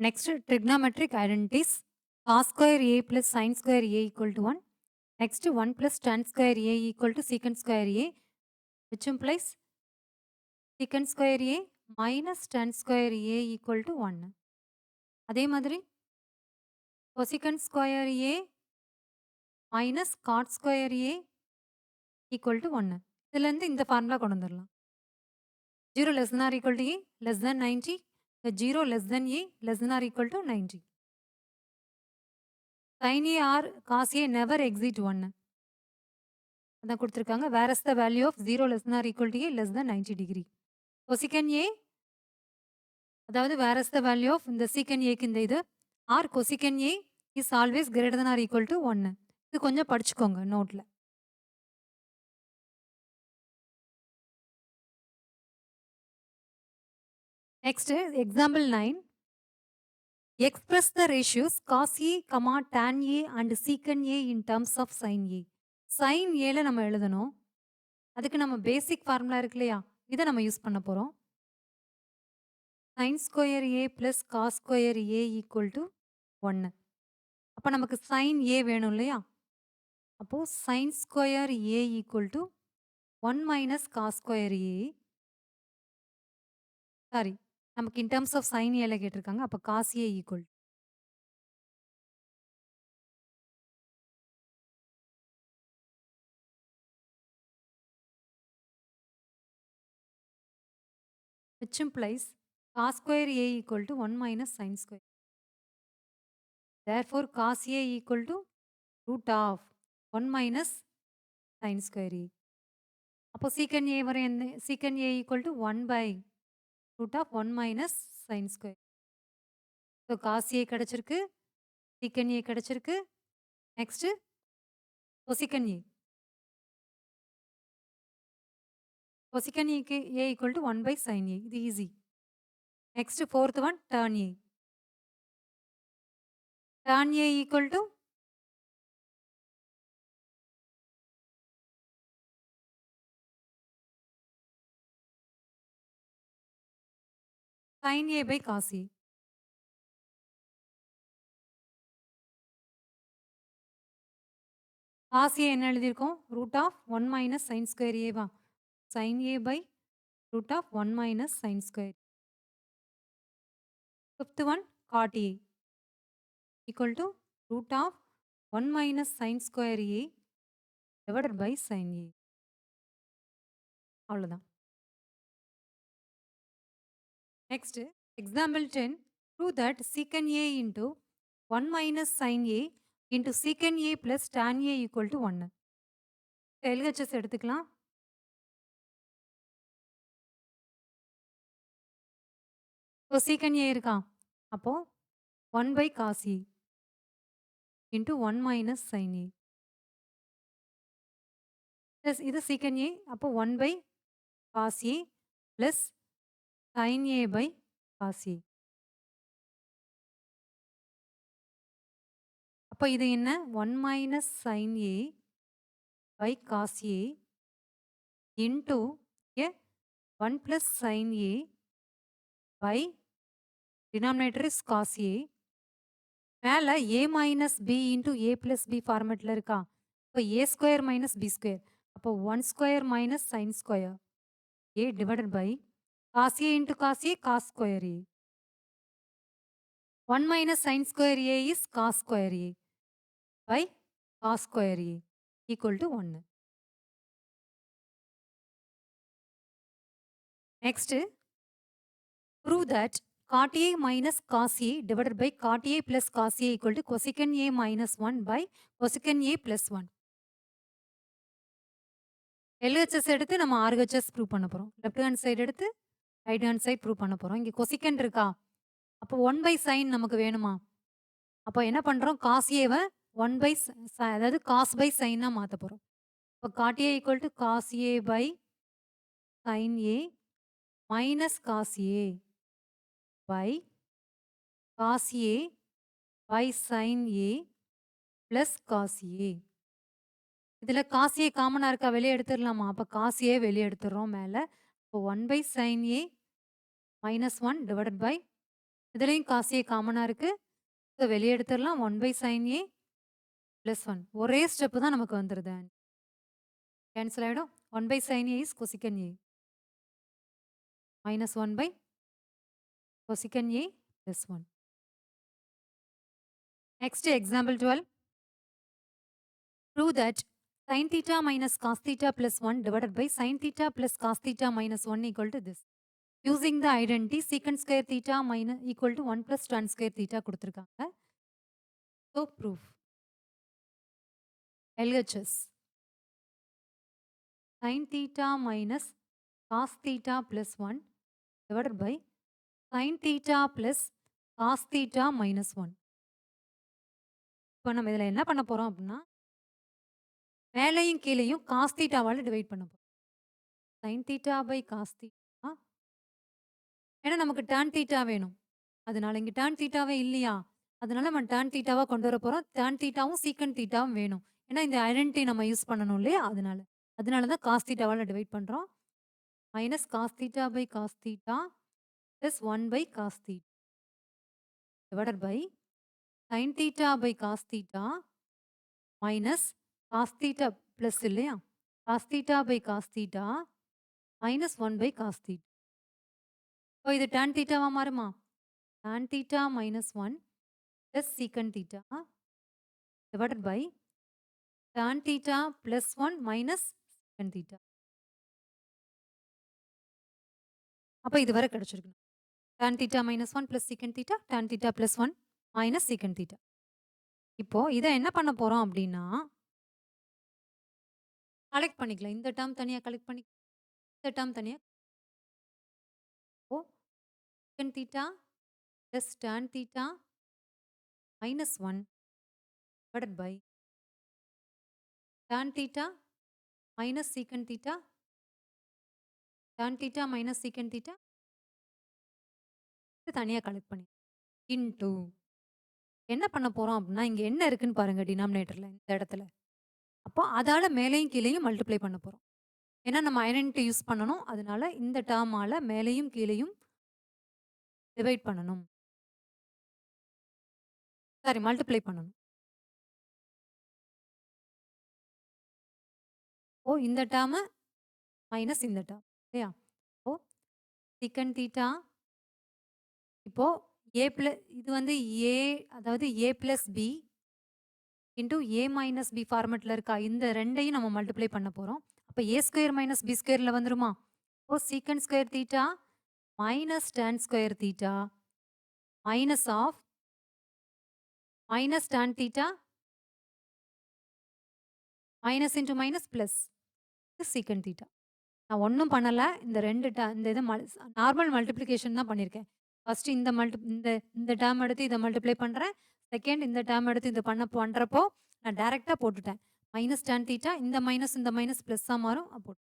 Next, trigonometric identities. Cos square a plus sin square a equal to 1. Next, 1 plus tan square a equal to secant square a, which implies secant square a minus tan square a equal to 1. அதே மாதிரி cosecant square a minus cot square a equal to 1. இதுலேருந்து இந்த formula கொண்டு வந்துடலாம். 0 less than or equal to a less than 90. The 0 less than a less than or equal to 90. Sin a or cos a never exceed 1. அதான் கொடுத்துருக்காங்க. whereas the value of 0 less than or equal to a less than 90 degree. cosecant a அதாவது whereas the value of இந்த secant a க்கு இந்த இது or cosecant a is always greater than or equal to 1. இது கொஞ்சம் படிச்சுக்கோங்க நோட்ல. Next, example 9. Express the ratios cos a, tan a and secant a in terms of sin a. sin a நம்ம எழுதணும். அதுக்கு நம்ம பேசிக் ஃபார்முலா இருக்கு இல்லையா, இதை நம்ம யூஸ் பண்ண போகிறோம். sin square a plus cos square a equal to 1. அப்போ நமக்கு sin a வேணும் இல்லையா, அப்போது sin square a equal to 1 minus cos square a. Sorry, நமக்கு in terms of sin a கேட்டிருக்காங்க. அப்போ cos a equal which implies cos square a equal to 1 minus sin square. Therefore, cos a equal to root of 1 minus sin square a. அப்போ secant a வரை என்ன, secant a equal to 1 by root of 1 minus sin square. So cos a கிடச்சிருக்கு, secant a கிடச்சிருக்கு. Next cosecant a. cosecant a equal to 1 by sin a. இது easy. Next fourth one tan a. tan a equal to sin a by cos a. cos a என்ன எழுதியிருக்கோம், root of 1 minus sin square a வா, sin a by root of 1 minus sin square. Fifth one cot a equal to root of 1 minus sin square a divided by sin a. அவ்வளோதான். Next, example 10. Prove that secant a into 1 minus sin a into secant a plus tan a equal to 1. LHS எடுத்துக்கலாம். So secant a இருக்கா, அப்போ 1 by cos a into 1 minus sin a. Plus இது secant a, அப்போ 1 by cos a plus sin a by cos a. அப்போ இது என்ன, 1 minus sin a by cos a into 1 plus sin a by denominator is cos a. மேலே a minus b into a plus b ஃபார்மேட்டில் இருக்கா, இப்போ a square minus b square, அப்போ 1 square minus sin square a divided by cos a into cos a cos square a. 1 minus sin square a is cos square a by cos square a equal to 1. Next, prove that cot a minus cos a divided by cot a plus cos a equal to cosecant a minus 1 by cosecant a plus 1. LHS எடுத்து நம்ம RHS prove பண்ண போகிறோம். Left hand side எடுத்து right hand side prove பண்ண போகிறோம். இங்கே cosecant இருக்கா, அப்போ 1 பை சைன் நமக்கு வேணுமா, அப்போ என்ன பண்ணுறோம், காஸ் ஏவை 1 பை அதாவது காஸ் பை சைனாக மாற்ற போகிறோம். இப்போ cot A equal to cos A by sin A minus cos A by cos A by sin A plus cos A. இதில் காஸ் ஏ காமனாக இருக்கா, வெளியே எடுத்துடலாமா, அப்போ காஸ் ஏ வெளியே எடுத்துடுறோம் மேலே. இப்போ 1 by sin A minus 1 divided by இதுலயும் காஸ் ஏ காமனா இருக்கு. ஸோ வெளிய எடுத்துறலாம். 1/sin A + 1. ஒரே ஸ்டெப் தான் நமக்கு வந்துருது. கேன்சல் ஆயிடும். 1/sin A is cosecant A. -1/cosecant A + 1. Next example 12. Prove that sin theta minus cos theta plus 1 divided by sin theta plus cos theta minus 1 equal to this. Using the identity secant square theta minus equal to 1 plus tan square theta கொடுத்திருக்காங்க. So proof. LHS sin theta minus cos theta plus 1 divided by sin theta plus cos theta minus 1. இப்போ நம்ம இதில் என்ன பண்ண போறோம் அப்படின்னா மேலையும் கீழையும் cos thetaவால டிவைட் பண்ண போறோம். sin theta by cos theta. ஏன்னா நமக்கு tan theta வேணும். அதனால இங்க tan thetaவே இல்லையா? அதனால நம்ம tan thetaவா கொண்டு வர போறோம். tan thetaவும் secant thetaவும் வேணும். ஏன்னா இந்த ஐடென்டிட்டி நம்ம யூஸ் பண்ணணும் இல்லையா? அதனால. அதனால தான் cos thetaவால டிவைட் பண்றோம். minus cos theta by cos theta plus 1 by cos theta divided by sin theta by cos theta minus cos theta plus இல்லையா? cos theta by cos theta minus 1 by cos theta. இப்போ இது tan thetaவா மாறுமா? tan theta minus 1 plus secant theta divided by tan theta plus 1 minus secant theta. அப்ப இது வரை கிடைச்சிருக்கு. tan theta minus 1 plus secant theta, tan theta plus 1 minus secant theta. இப்போ இதை என்ன பண்ண போறோம் அப்படின்னா கலெக்ட் பண்ணிக்கலாம். இந்த டேர்ம் தனியா கலெக்ட் பண்ணி இந்த டேர்ம் தனியா secant theta plus tan theta minus 1 divided by tan theta minus secant theta, tan theta minus secant theta தனியா கலெக்ட் பண்ணி இன்டூ என்ன பண்ண போறோம் அப்படின்னா இங்க என்ன இருக்குன்னு பாருங்க டினாமினேட்டர்ல இந்த இடத்துல. அப்போ அதால மேலையும் கீழையும் மல்டிப்ளை பண்ண போறோம். ஏன்னா நம்ம ஐடென்டிட்டி யூஸ் பண்ணணும். அதனால இந்த டேர்மால மேலையும் கீழையும் டிவைட் பண்ணணும். சாரி மல்டிப்ளை பண்ணணும். ஓ இந்த டேர்ம் மைனஸ் இந்த டேர்ம் இல்லையா? ஓ secant theta இப்போ இது வந்து a அதாவது a plus b into a minus b ஃபார்மேட்ல இருக்கா? இந்த ரெண்டையும் நம்ம மல்டிப்ளை பண்ண போறோம். அப்ப a ஸ்கொயர் மைனஸ் b ஸ்கொயர்ல வந்துருமா? ஓ secant square theta minus tan square theta minus of minus tan theta minus into minus plus secant theta. நான் ஒன்றும் பண்ணல. இந்த இந்த இது நார்மல் மல்டிப்ளிகேஷன் தான் பண்ணியிருக்கேன். ஃபர்ஸ்ட் இந்த டேர்ம் எடுத்து இதை மல்டிப்ளை பண்ணுறேன். செகண்ட் இந்த டேர்ம் எடுத்து இது பண்ணுறப்போ நான் டைரெக்டாக போட்டுட்டேன். மைனஸ் tan theta இந்த மைனஸ் ப்ளஸ்ஸாக மாறும். அப்போ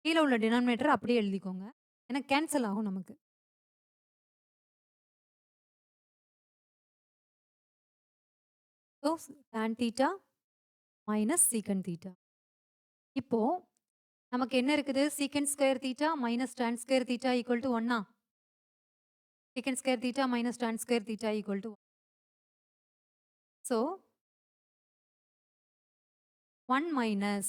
கீழே உள்ள டினாமினேட்டர் அப்படியே எழுதிக்கோங்க. ஏன்னா கேன்சல் ஆகும் நமக்கு. So tan theta minus secant theta. இப்போ நமக்கு என்ன இருக்குது? secant square theta minus tan square theta equal to 1. secant square theta minus tan square theta equal to 1. So 1 minus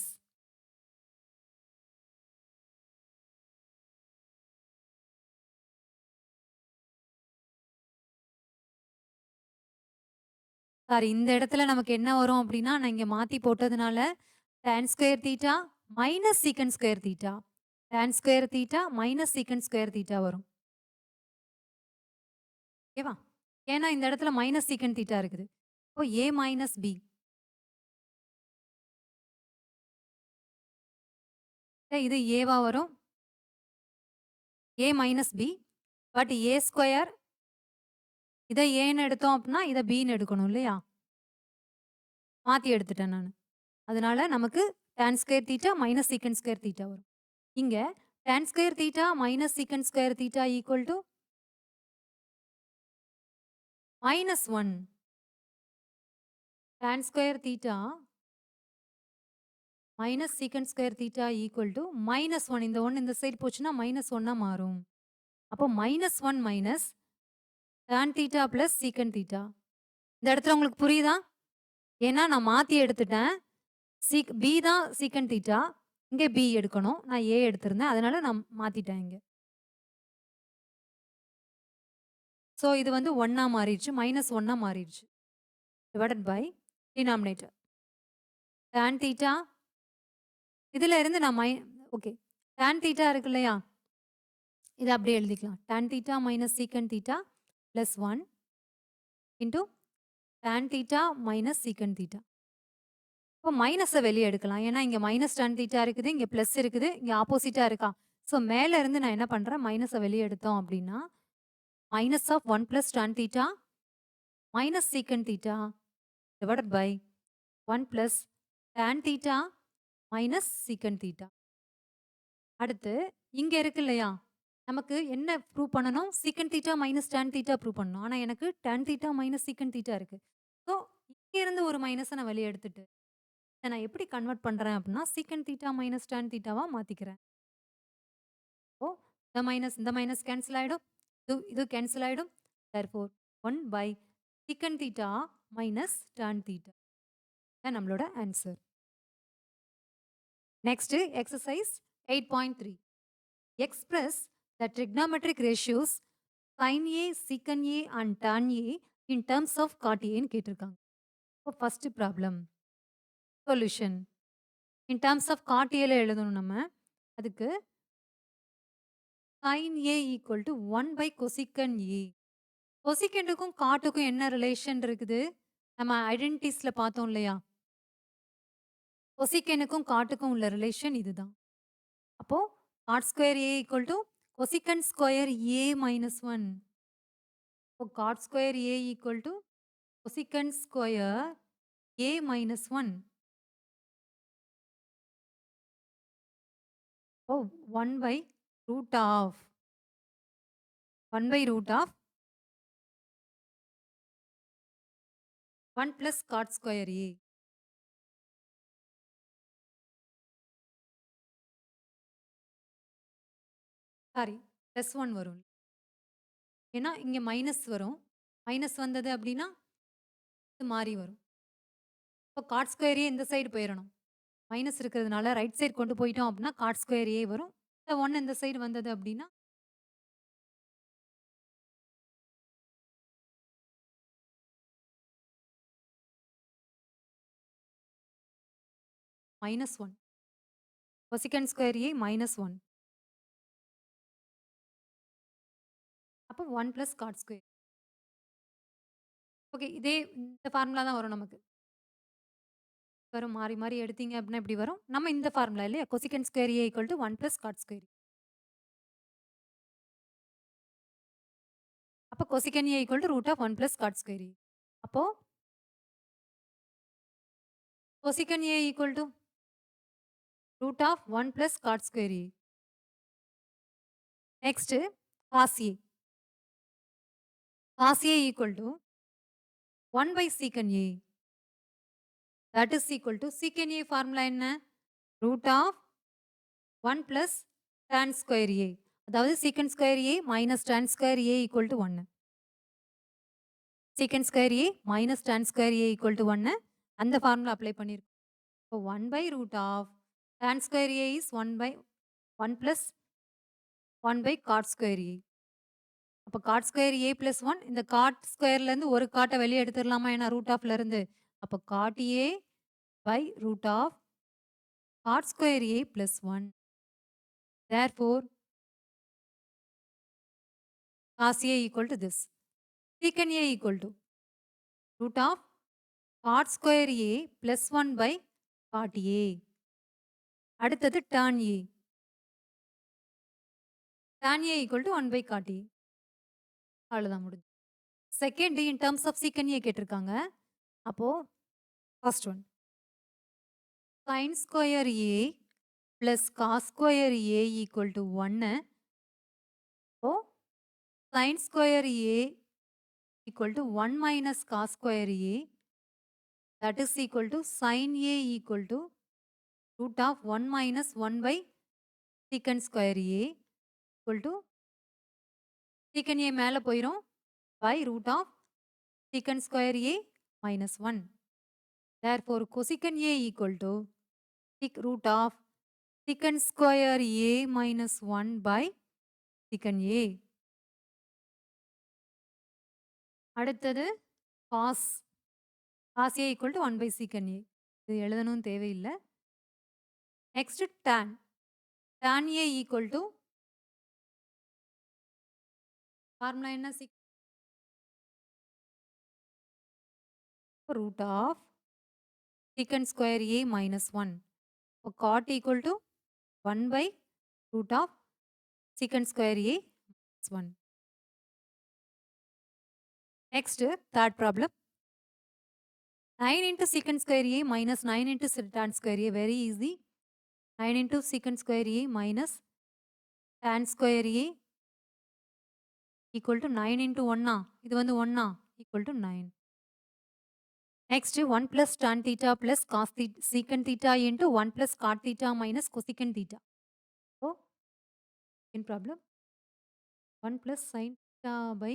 sorry இந்த இடத்துல நமக்கு என்ன வரும் அப்படின்னா நான் இங்க மாத்தி போட்டதுனால tan square theta minus secant square theta tan square theta minus secant square theta வரும். ஓகேவா? ஏன்னா இந்த இடத்துல மைனஸ் secant theta இருக்குது. இப்போ a minus b இது ஏவா வரும். a minus b but a square இதை ஏன்னு எடுத்தோம் அப்படின்னா இதை பின்னு எடுக்கணும் இல்லையா? மாத்தி எடுத்துட்டேன் நான். அதனால நமக்கு tan square theta minus secant square theta வரும். இங்க tan square theta minus secant square theta equal to minus 1. tan square theta minus secant square theta equal to minus 1. இந்த 1 இந்த சைடு போச்சுன்னா minus 1 மாறும். அப்போ minus 1 minus tan theta plus சீக்கன் theta. இந்த இடத்துல உங்களுக்கு புரியுதா? ஏன்னா நான் மாத்தி எடுத்துட்டேன். பி தான் சீக்கன் தீட்டா. இங்க பி எடுக்கணும். நான் ஏ எடுத்திருந்தேன். அதனால நான் மாத்திட்டேன் இங்க. ஸோ இது வந்து 1ஆ மாறிடுச்சு. -1ஆ மாறிடுச்சு. Divided by denominator. Tan theta இதுல இருந்து நான் ஓகே. டான் தீட்டா இருக்கு இல்லையா? இத அப்படியே எழுதிக்கலாம். Don theta minus secant theta plus 1 into Don theta minus secant theta. இப்போ மைனஸ வெளிய எடுக்கலாம். ஏன்னா இங்க மைனஸ் டான் தீட்டா இருக்குது. இங்க பிளஸ் இருக்குது. இங்க ஆப்போசிட்டா இருக்கா? ஸோ மேல இருந்து நான் என்ன பண்றேன்? மைனஸ வெளிய எடுத்தோம் அப்படின்னா, minus of 1 plus tan theta minus secant theta divided by 1 plus tan theta minus secant theta. அடுத்து இங்க இருக்கு இல்லையா? நமக்கு என்ன ப்ரூவ் பண்ணணும்? Secant theta minus tan theta prove பண்ணணும். ஆனா எனக்கு tan theta minus secant theta இருக்கு. ஸோ இங்க இருந்து ஒரு மைனஸ நான் வெளிய எடுத்துட்டு, இத நான் எப்படி கன்வெர்ட் பண்றேன் அப்படின்னா, சீக்கன் தீட்டா மைனஸ் டான் தீட்டாவா மாத்திக்கிறேன். ஓ இந்த மைனஸ் கேன்சல் ஆயிடும். இது கேன்சல் ஆயிடும். Therefore 1 by secant theta minus tan theta. இதான் நம்மளோட answer. Next exercise 8.3. Express the trigonometric ratios sin A, secant A and tan A in terms of cot A ன்னு கேட்டிருக்காங்க. இப்போ first problem solution in terms of cot ஏல எழுதணும் நம்ம. அதுக்கு sin A equal to 1 by cosecant A. கொசிக்கண்டுக்கும் காட்டுக்கும் என்ன ரிலேஷன் இருக்குது? நம்ம ஐடென்டிட்டிஸ்ல பார்த்தோம் இல்லையா? கொசிக்கனுக்கும் காட்டுக்கும் உள்ள ரிலேஷன் இதுதான். அப்போ cot square A equal to cosecant square A minus 1. இப்போ cot square A equal to cosecant square A minus 1. ஓ 1 by root of 1 by root of 1 plus cot square A. Sorry plus 1 வரும். ஏன்னா இங்க minus வரும். Minus வந்தது அப்படின்னா இது மாறி வரும். இப்போ காட் ஸ்கொயர் ஏ இந்த சைடு போயிடணும். மைனஸ் இருக்கிறதுனால ரைட் சைடு கொண்டு போயிட்டோம் அப்படின்னா காட் ஸ்கொயர் ஏ வரும். இந்த 1 இந்த சைடு வந்தது அப்படின்னா மைனஸ் 1. கொசிக்கன் square A minus 1. அப்போ 1 பிளஸ் காட் ஸ்கொயர். ஓகே இதே இந்த ஃபார்முலா தான் வரும் நமக்கு. வரும் மாறி மாறி எடுத்தீங்க அப்படின்னா இப்படி வரும். நம்ம இந்த ஃபார்முலா இல்லையா? Cosecant square A equal to 1 plus cot square. அப்போ cosecant A equal to root of 1 plus cot square. அப்போ cosecant A equal to root of 1 plus cot square. Next cos A. Cos A equal to 1 by secant A. That is equal to secant A formula என்ன? Root of 1 plus tan square A. அதாவது secant square A minus tan square A equal to 1. Secant square A minus tan square A equal to 1. அந்த formula apply பண்ணியிருக்கோம். இப்போ 1 by root of tan square A is 1 by 1 plus 1 by cot square A. அப்போ cot square A plus 1 இந்த God ஸ்கொயர்லேருந்து ஒரு காட்டை வெளியே எடுத்துடலாமா? ஏன்னா root ஆஃப்ல இருந்து. அப்போ cot A by root of cot square A plus 1. Therefore cos A equal to this. Secant A equal to root of cot square A plus 1 by cot A. அடுத்தது tan A. Tan A equal to 1 by cot A. அவ்வளோதான் முடிஞ்சு. Second in terms of secant A கேட்டிருக்காங்க. அப்போ first one sin square A plus cos square A equal to 1. அப்போ sin square A equal to 1 minus cos square A, that is equal to sin A equal to root of 1 minus 1 by secant square A equal to secant A மேல போயிரும். by root of secant square a minus 1. Therefore, cosecant a equal to root of secant square a minus 1 by secant a. அடுத்தது cos a equal to 1 by secant a. இது எழுதணும் தேவையில்லை. Next tan a equal to formula என்ன root of secant square a minus 1. So cot equal to 1 by root of secant square a minus 1. Next, third problem. 9 into secant square a minus 9 into tan square a. Very easy. 9 into secant square a minus tan square a equal to 9 into 1. இது வந்து 1 equal to 9. Next, 1 plus tan theta plus cos theta, secant theta into 1 plus cot theta minus cosecant theta. So, in problem, 1 plus sin theta by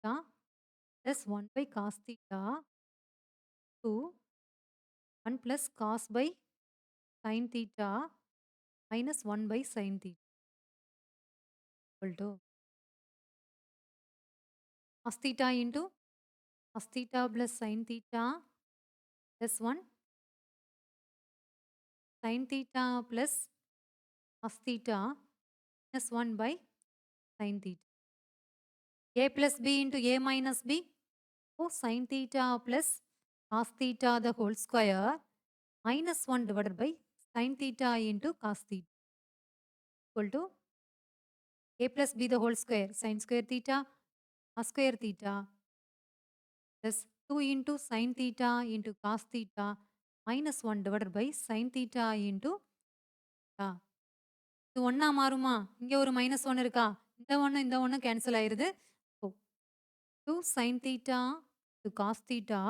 theta plus 1 by cos theta to 1 plus cos by sin theta minus 1 by sin theta equal to cos theta into cos theta plus sin theta plus 1 sin theta plus cos theta minus 1 by sin theta. A plus b into a minus b. So sin theta plus cos theta the whole square minus 1 divided by sin theta into cos theta equal to a plus b the whole square sin square theta cos square theta plus 2 into sin theta into cos theta minus 1 divided by sin theta into theta. இது ஒன்றா மாறுமா? இங்கே ஒரு minus 1 இருக்கா? இந்த ஒன்று cancel ஆயிருது. 2 sin theta to cos theta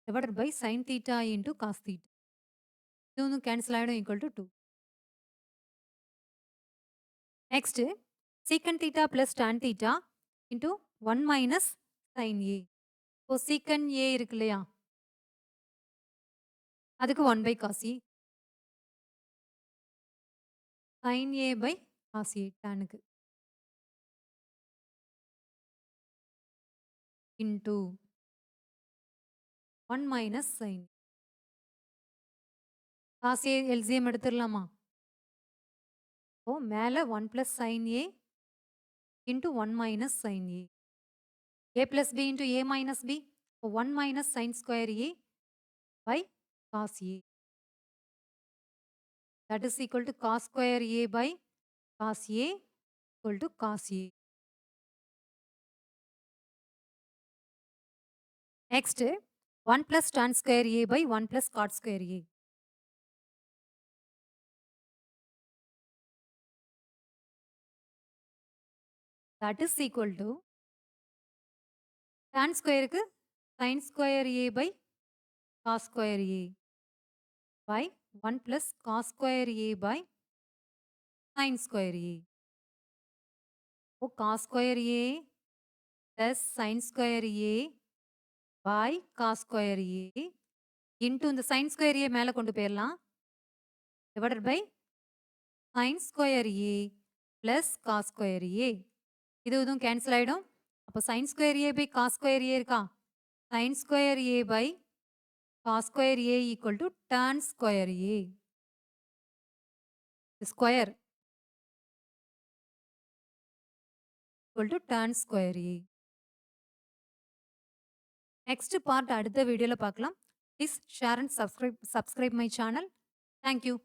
divided by sin theta into cos theta. இது வந்து கேன்சல் ஆகிடும் equal to 2. Next, secant theta plus tan theta into 1 minus sin a. இப்போ secant a இருக்கு இல்லையா? அதுக்கு 1 by cos a. sin a by cos a tanக்கு. Into 1 minus sin. cos a LCM எடுத்துடலாமா? இப்போ மேலே 1 plus sin a into 1 minus sin a. a plus b into a minus b. 1 minus sin square a by cos a. That is equal to cos square a by cos a equal to cos a. Next, 1 plus tan square a by 1 plus cot square a. That is equal to tan square க்கு sin square a by cos square a by 1 plus cos square a by sin square a. So cos square a plus sin square a by cos square a into இந்த sin square a மேலே கொண்டு போயிடலாம் divided by sin square a plus cos square a. இது இதுவும் cancel ஆகிடும். அப்போ sin square a by cos square a இருக்கா? sin square a by cos square a equal to tan square a. Square equal to tan square a. Next part அடுத்த வீடியோல பார்க்கலாம். Please share and subscribe my channel. Thank you.